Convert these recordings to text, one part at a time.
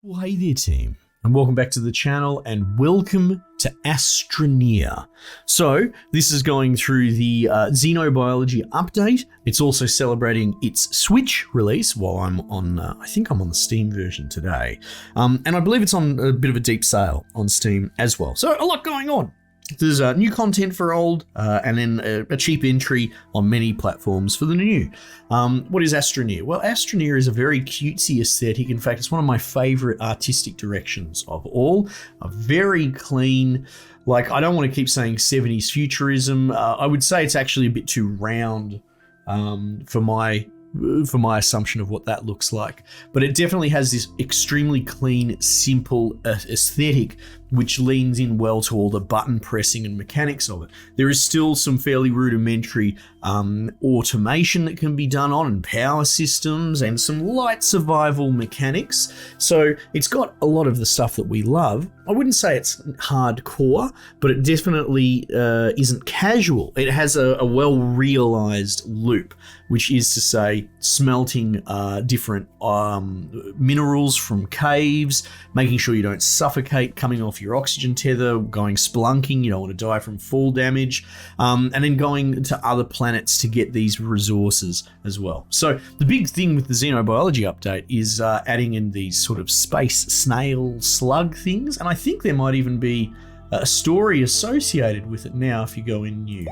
Well, hey there team, and welcome back to the channel and welcome to Astroneer. So this is going through the Xenobiology update. It's also celebrating its Switch release while I'm on, I think I'm on the Steam version today. And I believe it's on a bit of a deep sale on Steam as well. So a lot going on. There's new content for old, and then a cheap entry on many platforms for the new. What is Astroneer? Well, Astroneer is a very cutesy aesthetic. In fact, it's one of my favorite artistic directions of all. A very clean, like, I don't want to keep saying 70s futurism. I would say it's actually a bit too round for my assumption of what that looks like. But it definitely has this extremely clean, simple aesthetic, which leans in well to all the button pressing and mechanics of it. There is still some fairly rudimentary automation that can be done on, and power systems, and some light survival mechanics. So it's got a lot of the stuff that we love. I wouldn't say it's hardcore, but it definitely isn't casual. It has a well-realized loop, which is to say smelting different minerals from caves, making sure you don't suffocate coming off your oxygen tether, going splunking, you don't want to die from fall damage, and then going to other planets to get these resources as well. So the big thing with the Xenobiology update is adding in these sort of space snail slug things, and I think there might even be a story associated with it now if you go in new,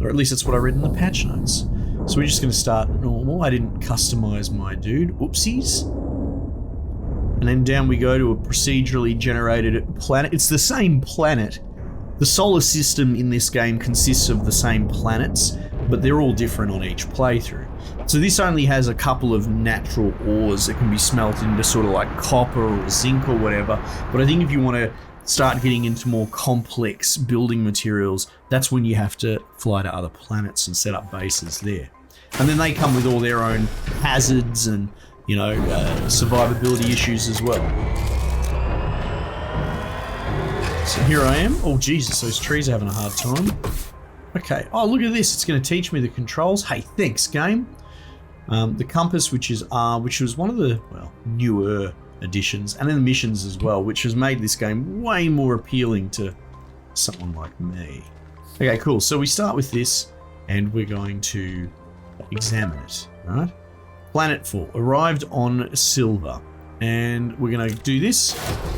or at least that's what I read in the patch notes. So we're just going to start normal. I didn't customize my dude, oopsies. And then down we go to a procedurally generated planet. It's the same planet. The solar system in this game consists of the same planets, but they're all different on each playthrough. So this only has a couple of natural ores that can be smelted into sort of like copper or zinc or whatever. But I think if you want to start getting into more complex building materials, that's when you have to fly to other planets and set up bases there. And then they come with all their own hazards and, you know, survivability issues as well. So here I am. Oh Jesus, those trees are having a hard time. Okay, oh look at this, it's going to teach me the controls. Hey, thanks game. The compass, which was one of the, well, newer additions, and then the missions as well, which has made this game way more appealing to someone like me. Okay, cool, so we start with this, and we're going to examine it, right? Planet 4, arrived on Silver. And we're going to do this,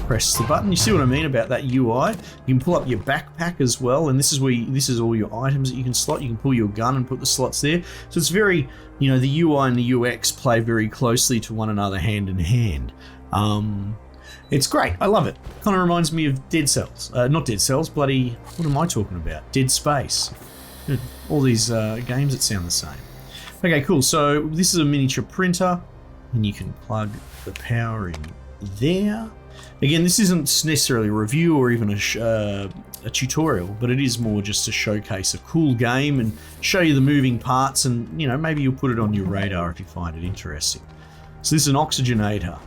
press the button. You see what I mean about that UI? You can pull up your backpack as well, and this is where this is all your items that you can slot. You can pull your gun and put the slots there. So it's very, you know, the UI and the UX play very closely to one another, hand in hand. It's great. I love it. Kind of reminds me of Dead Cells. Not Dead Cells, bloody, what am I talking about? Dead Space. All these games that sound the same. Okay, cool. So this is a miniature printer, and you can plug the power in there. Again, this isn't necessarily a review or even a tutorial, but it is more just to showcase a cool game and show you the moving parts, and, you know, maybe you'll put it on your radar if you find it interesting. So this is an oxygenator.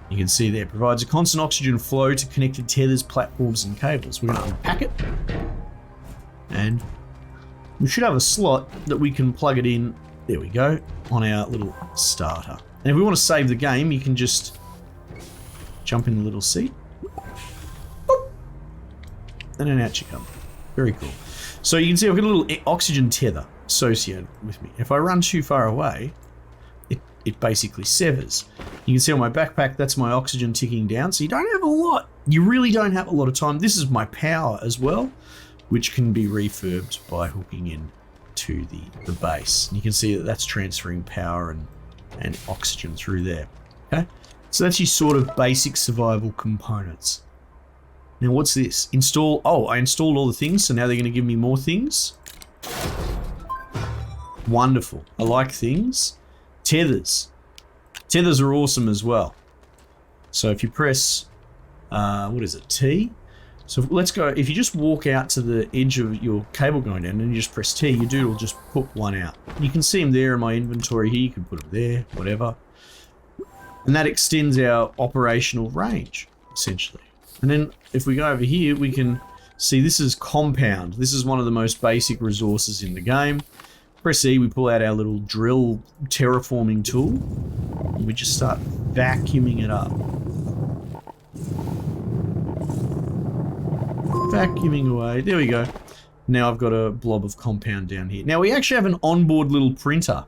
You can see there, provides a constant oxygen flow to connected tethers, platforms, and cables. We're going to unpack it, and we should have a slot that we can plug it in. There we go, on our little starter. And if we want to save the game, you can just jump in the little seat. Boop. And then out you come. Very cool. So you can see I've got a little oxygen tether associated with me. If I run too far away, it basically severs. You can see on my backpack, that's my oxygen ticking down. So you don't have a lot. You really don't have a lot of time. This is my power as well, which can be refurbed by hooking in to the base. And you can see that that's transferring power and oxygen through there. Okay, so that's your sort of basic survival components. Now what's this? Install. Oh, I installed all the things, so now they're going to give me more things. Wonderful. I like things. Tethers. Tethers are awesome as well. So if you press, what is it, T? So let's go, if you just walk out to the edge of your cable going down and you just press T, your dude will just put one out. You can see them there in my inventory here, you can put them there, whatever. And that extends our operational range, essentially. And then if we go over here, we can see this is compound. This is one of the most basic resources in the game. Press E, we pull out our little drill terraforming tool, and we just start vacuuming it up. vacuuming away. There we go. Now I've got a blob of compound down here. Now we actually have an onboard little printer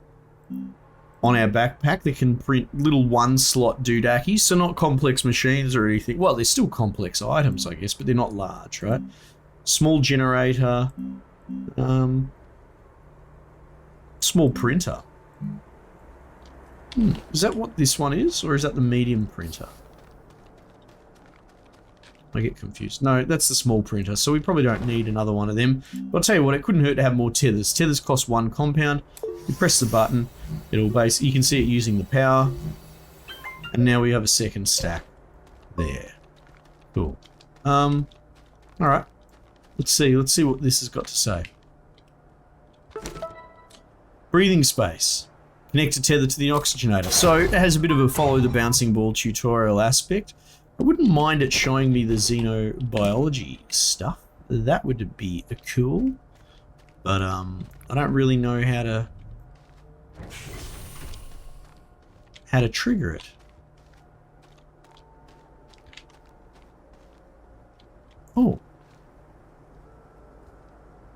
on our backpack that can print little one-slot doodackies, so not complex machines or anything. Well, they're still complex items, I guess, but they're not large, right? Small generator. Small printer. Is that what this one is, or is that the medium printer? I get confused. No, that's the small printer, so we probably don't need another one of them. But I'll tell you what, it couldn't hurt to have more tethers. Tethers cost 1 compound. You press the button, it'll you can see it using the power. And now we have a second stack there. Cool. Alright. Let's see what this has got to say. Breathing space. Connect a tether to the oxygenator. So it has a bit of a follow the bouncing ball tutorial aspect. I wouldn't mind it showing me the xenobiology stuff. That would be cool. But I don't really know how to trigger it. Oh.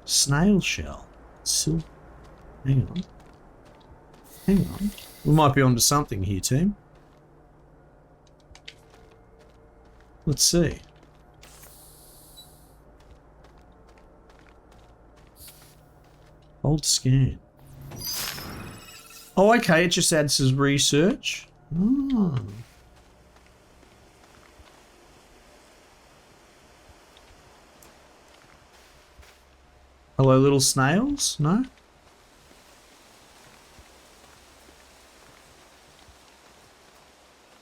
Snail shell. Silver. Hang on. Hang on. We might be onto something here, team. Let's see. Hold scan. Oh, okay, it just adds as research. Oh. Hello, little snails? No?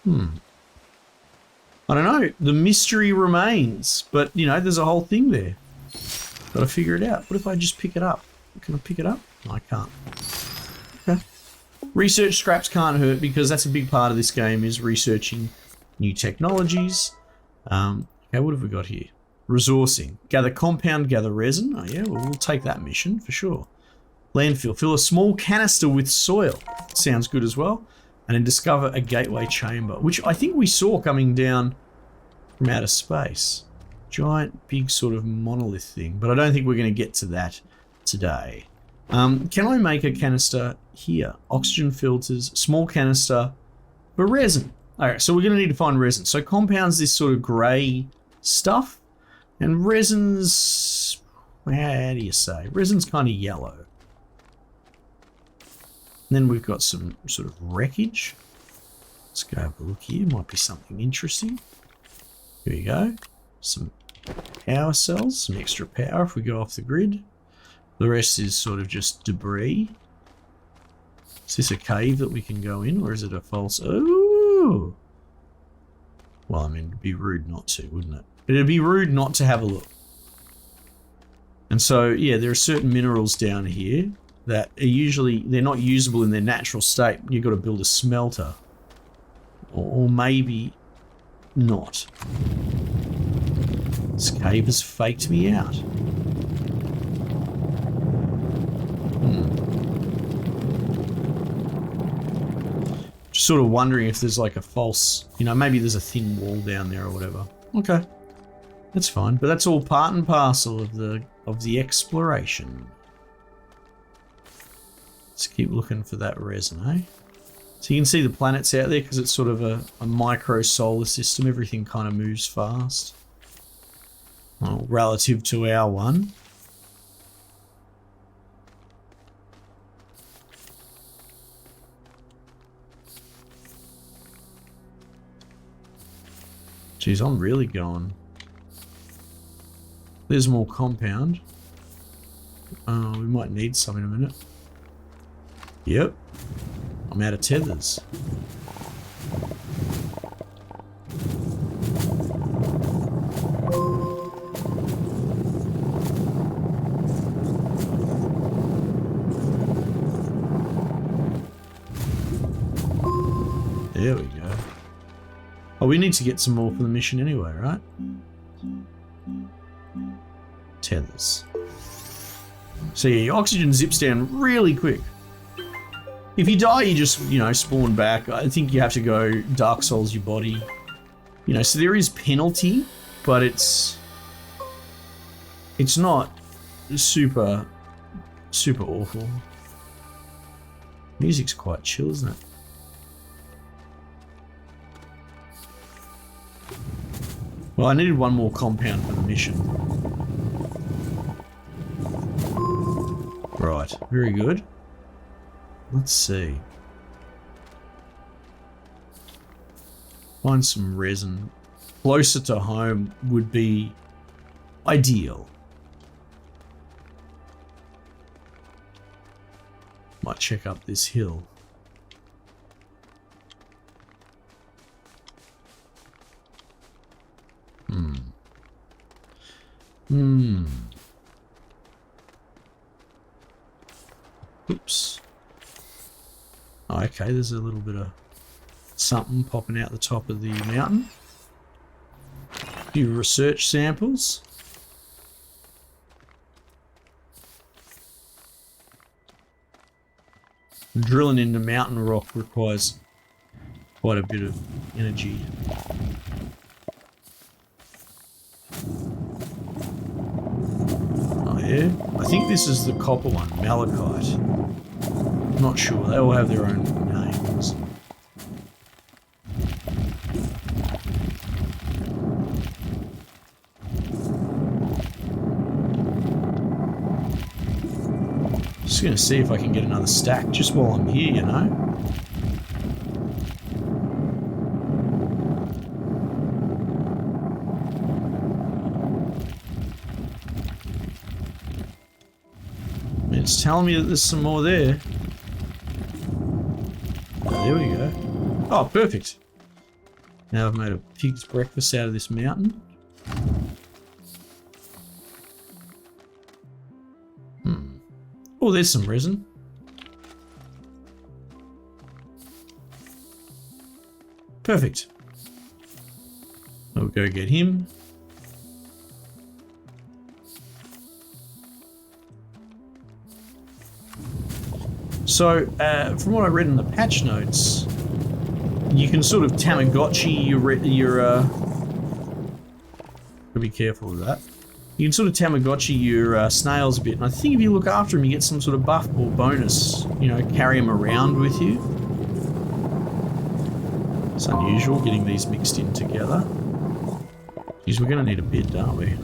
I don't know. The mystery remains, but you know, there's a whole thing there. Got to figure it out. What if I just pick it up? Can I pick it up? No, I can't. Okay. Research scraps can't hurt because that's a big part of this game is researching new technologies. Okay, what have we got here? Resourcing. Gather compound, gather resin. Oh yeah, well, we'll take that mission for sure. Landfill. Fill a small canister with soil. Sounds good as well. And then discover a gateway chamber, which I think we saw coming down from outer space. Giant, big sort of monolith thing, but I don't think we're going to get to that today. Can I make a canister here? Oxygen filters, small canister for resin. All right, so we're going to need to find resin. So compounds, this sort of grey stuff, and resins, how do you say? Resin's kind of yellow. And then we've got some sort of wreckage. Let's go have a look here. Might be something interesting. Here we go. Some power cells, some extra power if we go off the grid. The rest is sort of just debris. Is this a cave that we can go in, or is it a false? Oh! Well, I mean, it'd be rude not to, wouldn't it? But it'd be rude not to have a look. And so, yeah, there are certain minerals down here that are usually, they're not usable in their natural state. You've got to build a smelter. Or maybe not. This cave has faked me out. Just sort of wondering if there's like a false, you know, maybe there's a thin wall down there or whatever. Okay. That's fine. But that's all part and parcel of the exploration. Let's keep looking for that resin, eh? So you can see the planets out there because it's sort of a micro solar system. Everything kind of moves fast. Well, relative to our one. Geez, I'm really going. There's more compound. We might need some in a minute. Yep. I'm out of tethers. There we go. Oh, we need to get some more for the mission anyway, right? Tethers. So yeah, your oxygen zips down really quick. If you die, you just, you know, spawn back. I think you have to go Dark Souls your body. You know, so there is penalty, but it's It's not super awful. Music's quite chill, isn't it? Well, I needed one more compound for the mission. Right, very good. Let's see. Find some resin. Closer to home would be ideal. Might check up this hill. Oops. Oh, okay, there's a little bit of something popping out the top of the mountain. A few research samples. Drilling into mountain rock requires quite a bit of energy. Oh yeah, I think this is the copper one, malachite. Not sure, they all have their own names. Just gonna see if I can get another stack just while I'm here, you know? It's telling me that there's some more there. Oh, there we go. Oh, perfect. Now I've made a pig's breakfast out of this mountain. Oh, there's some resin. Perfect. I'll go get him. So, from what I read in the patch notes, you can sort of Tamagotchi your be careful with that. You can sort of Tamagotchi your snails a bit, and I think if you look after them, you get some sort of buff or bonus. You know, carry them around with you. It's unusual getting these mixed in together. Geez, we're going to need a bit, aren't we?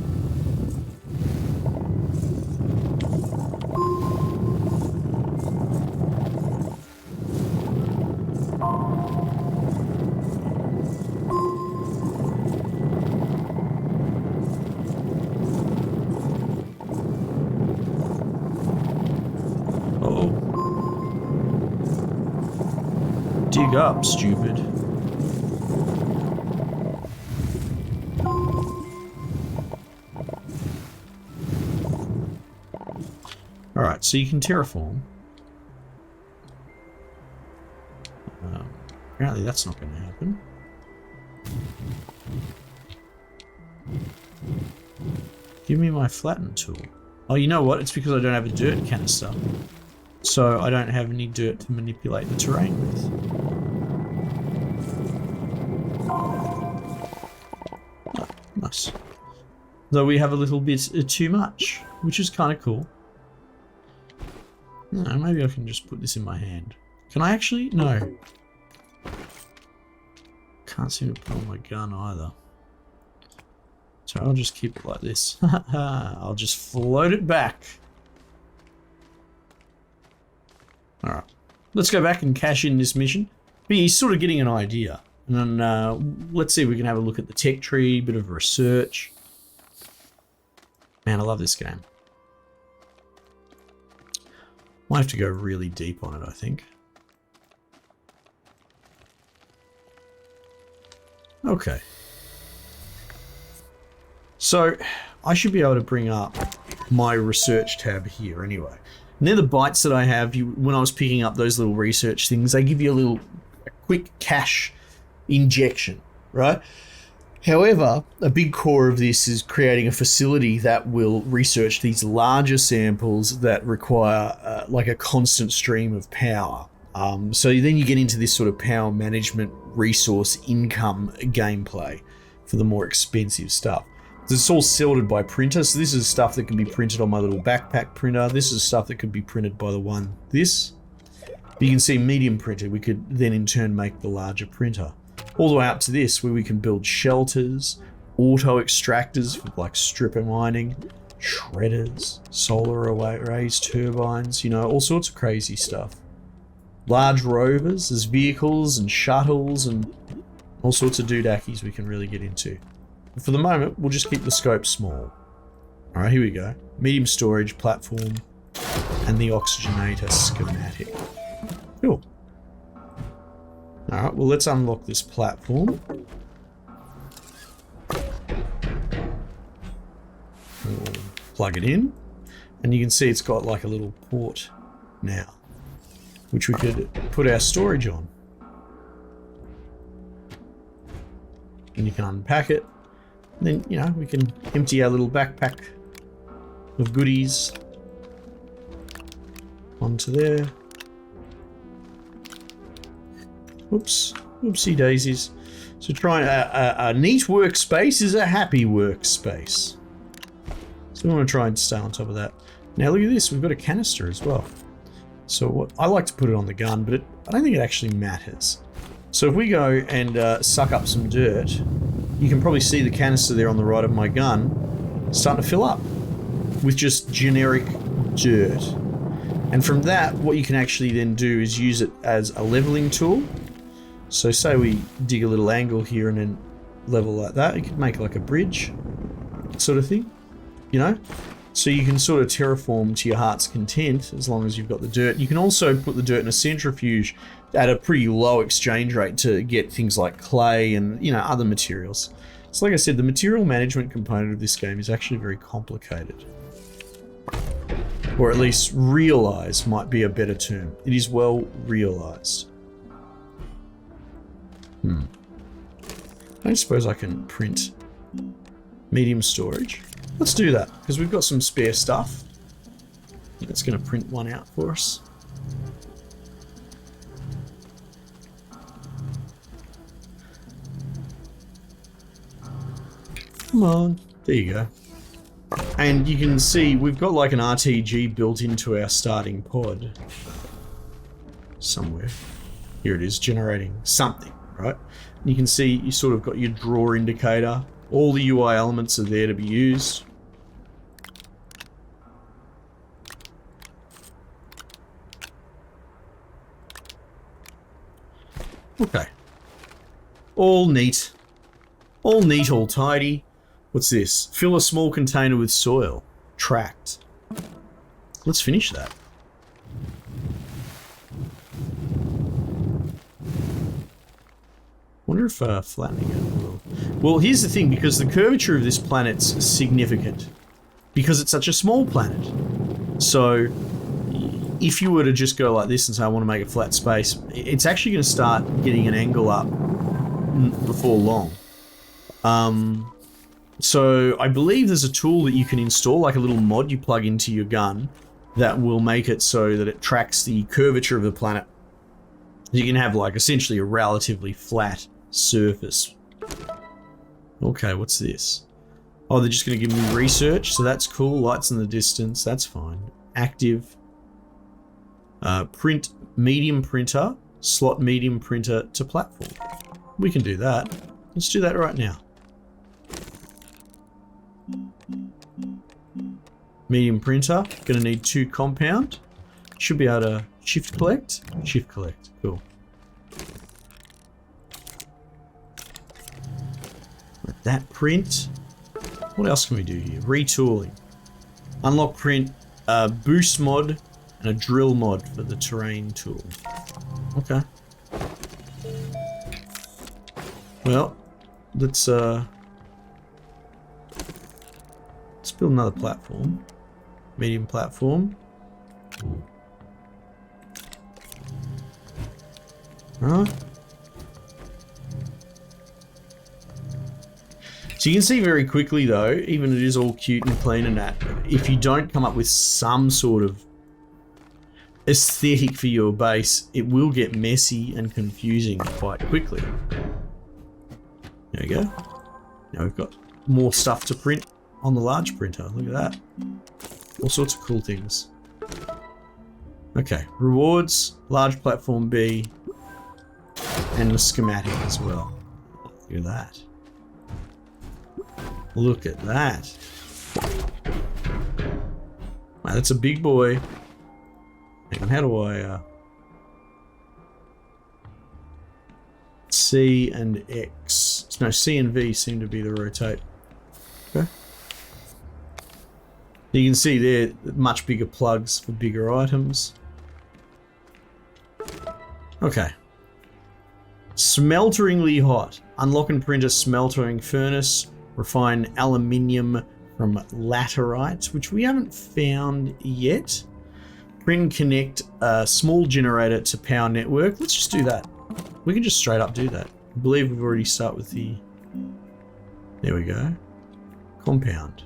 Dig up, stupid. Alright, so you can terraform. Apparently that's not going to happen. Give me my flatten tool. Oh, you know what? It's because I don't have a dirt canister. So I don't have any dirt to manipulate the terrain with. Oh, nice. Though we have a little bit too much, which is kind of cool. No, maybe I can just put this in my hand. Can I actually? No. Can't seem to put on my gun either. So I'll just keep it like this. I'll just float it back. Alright, let's go back and cash in this mission. But he's sort of getting an idea. And then let's see if we can have a look at the tech tree, bit of research. Man, I love this game. Might have to go really deep on it, I think. Okay. So, I should be able to bring up my research tab here anyway. And they're the bytes that I have. When I was picking up those little research things, they give you a quick cash injection, right? However, a big core of this is creating a facility that will research these larger samples that require like a constant stream of power. So then you get into this sort of power management, resource income gameplay for the more expensive stuff. It's all sorted by printer, so this is stuff that can be printed on my little backpack printer. This is stuff that could be printed by the one this. You can see medium printer. We could then in turn make the larger printer. All the way up to this, where we can build shelters, auto extractors for like stripper mining, shredders, solar arrays, turbines, you know, all sorts of crazy stuff. Large rovers, there's vehicles and shuttles and all sorts of doodackies we can really get into. But for the moment, we'll just keep the scope small. All right, here we go. Medium storage platform and the oxygenator schematic. Cool. All right, well, let's unlock this platform. We'll plug it in, and you can see it's got like a little port now, which we could put our storage on. And you can unpack it, and then, you know, we can empty our little backpack of goodies onto there. Oops, oopsie daisies. So try a neat workspace is a happy workspace. So we want to try and stay on top of that. Now look at this, we've got a canister as well. So what I like to put it on the gun, but I don't think it actually matters. So if we go and suck up some dirt, you can probably see the canister there on the right of my gun starting to fill up with just generic dirt. And from that, what you can actually then do is use it as a leveling tool. So say we dig a little angle here and then level like that. You could make like a bridge sort of thing, you know? So you can sort of terraform to your heart's content as long as you've got the dirt. You can also put the dirt in a centrifuge at a pretty low exchange rate to get things like clay and, you know, other materials. So like I said, the material management component of this game is actually very complicated. Or at least realised might be a better term. It is well realised. I don't suppose I can print medium storage. Let's do that, because we've got some spare stuff. It's going to print one out for us. Come on. There you go. And you can see we've got like an RTG built into our starting pod. Somewhere. Here it is, generating something, right? And you can see you sort of got your draw indicator. All the UI elements are there to be used. Okay. All neat. All neat, all tidy. What's this? Fill a small container with soil. Tracked. Let's finish that. Wonder if flattening it will. Well, here's the thing, because the curvature of this planet's significant. Because it's such a small planet. So, if you were to just go like this and say, I want to make a flat space, it's actually going to start getting an angle up before long. So I believe there's a tool that you can install, like a little mod you plug into your gun, that will make it so that it tracks the curvature of the planet. You can have like essentially a relatively flat surface. Okay, what's this? Oh, they're just going to give me research, so that's cool. Lights in the distance, that's fine. Active. Print medium printer, slot medium printer to platform. We can do that. Let's do that right now. Medium printer, gonna need 2 compound. Should be able to shift collect. Shift collect, cool. Let that print. What else can we do here? Retooling. Unlock print, boost mod, and a drill mod for the terrain tool. Okay. Well, let's build another platform. Medium platform. Alright. So you can see very quickly though, even it is all cute and clean and that, if you don't come up with some sort of aesthetic for your base, it will get messy and confusing quite quickly. There we go. Now we've got more stuff to print on the large printer. Look at that. All sorts of cool things. Okay, rewards, large platform B, and the schematic as well. Look at that. Look at that. Wow, that's a big boy. Hang on, how do I... C and X. No, C and V seem to be the rotate. Okay. You can see there, much bigger plugs for bigger items. Okay. Smelteringly hot. Unlock and print a smeltering furnace. Refine aluminium from laterite, which we haven't found yet. Print and connect a small generator to power network. Let's just do that. We can just straight up do that. I believe we've already started with the... There we go. Compound.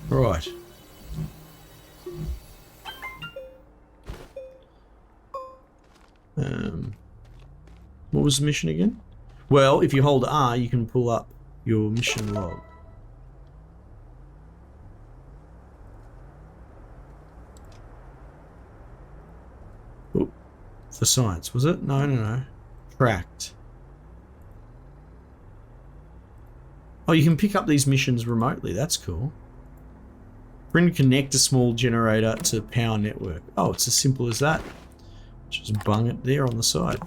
Right. What was the mission again? Well, if you hold R, you can pull up your mission log. Oh, for science, was it? No. Tracked. Oh, you can pick up these missions remotely. That's cool. Print and connect a small generator to power network. Oh, it's as simple as that. Just bung it there on the side.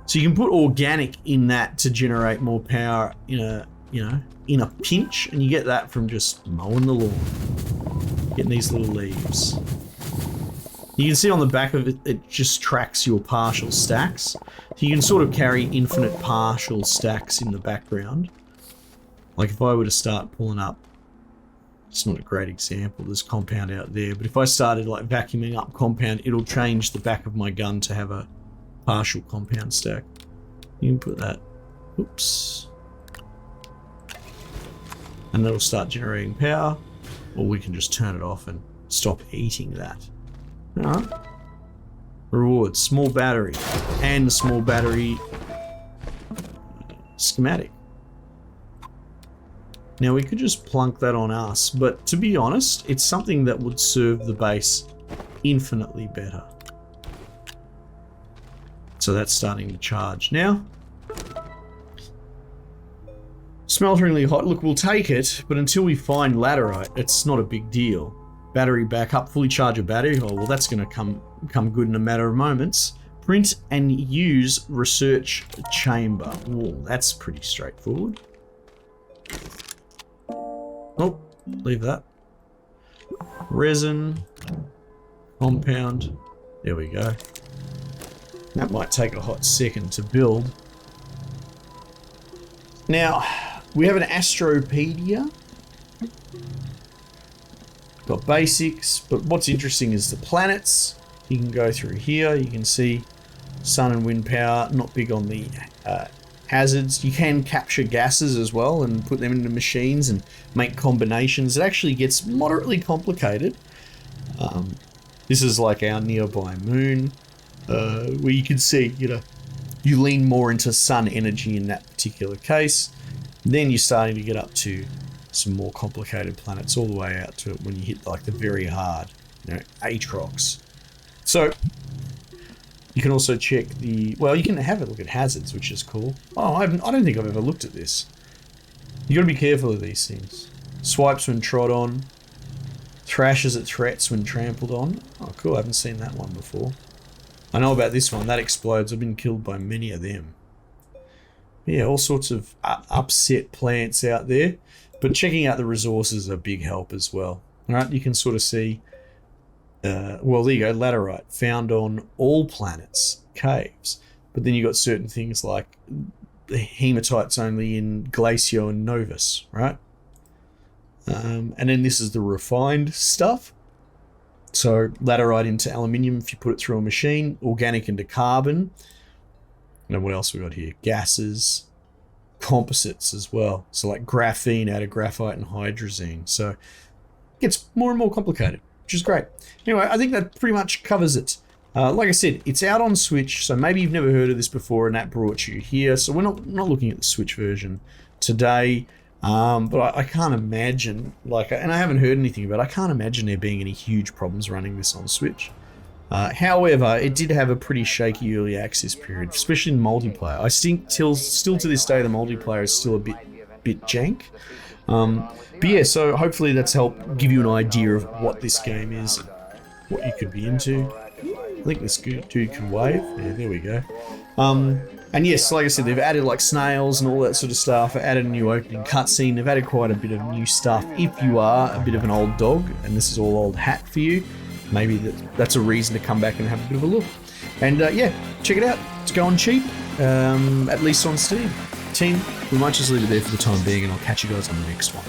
So you can put organic in that to generate more power in a, in a pinch, and you get that from just mowing the lawn. Getting these little leaves. You can see on the back of it, it just tracks your partial stacks. So you can sort of carry infinite partial stacks in the background. Like if I were to start pulling up, it's not a great example, there's compound out there, but if I started like vacuuming up compound, it'll change the back of my gun to have a partial compound stack. You can put that, oops. And that'll start generating power, or we can just turn it off and stop eating that. Alright. Rewards, small battery, and small battery schematic. Now we could just plunk that on us, but to be honest, it's something that would serve the base infinitely better. So that's starting to charge now. Smelteringly hot, look, we'll take it, but until we find laterite, it's not a big deal. Battery backup, fully charge a battery, oh well that's gonna come good in a matter of moments. Print and use research chamber. Oh, that's pretty straightforward. Oh, leave that. Resin, compound, there we go. That might take a hot second to build. Now, we have an Astropedia. Got basics, but what's interesting is the planets. You can go through here, you can see sun and wind power, not big on the hazards. You can capture gases as well and put them into machines and make combinations. It actually gets moderately complicated. This is like our nearby moon, where you can see, you lean more into sun energy in that particular case. Then you're starting to get up to some more complicated planets all the way out to when you hit like the very hard, Atrox. So you can also check the, well, you can have a look at hazards, which is cool. Oh, I don't think I've ever looked at this. You gotta be careful of these things. Swipes when trod on. Thrashes at threats when trampled on. Oh, cool, I haven't seen that one before. I know about this one, that explodes. I've been killed by many of them. Yeah, all sorts of upset plants out there. But checking out the resources is a big help as well. All right, you can sort of see, well, there you go, laterite, found on all planets, caves. But then you got certain things like the hematite's only in Glacio and Novus, right? And then this is the refined stuff. So laterite into aluminium if you put it through a machine, organic into carbon. And then what else we got here? Gases, composites as well. So like graphene out of graphite and hydrazine. So it gets more and more complicated, which is great. Anyway, I think that pretty much covers it. Like I said, it's out on Switch, so maybe you've never heard of this before and that brought you here. So we're not looking at the Switch version today, but I can't imagine, and I haven't heard anything about it, I can't imagine there being any huge problems running this on Switch. However, it did have a pretty shaky early access period, especially in multiplayer. I think still to this day the multiplayer is still a bit jank. But yeah, so hopefully that's helped give you an idea of what this game is and what you could be into. I think this dude can wave. Yeah, there we go. And yes, like I said, they've added like snails and all that sort of stuff. Added a new opening cutscene. They've added quite a bit of new stuff. If you are a bit of an old dog and this is all old hat for you, maybe that's a reason to come back and have a bit of a look. And yeah, check it out. It's going cheap, at least on Steam. Team, we might just leave it there for the time being, and I'll catch you guys on the next one.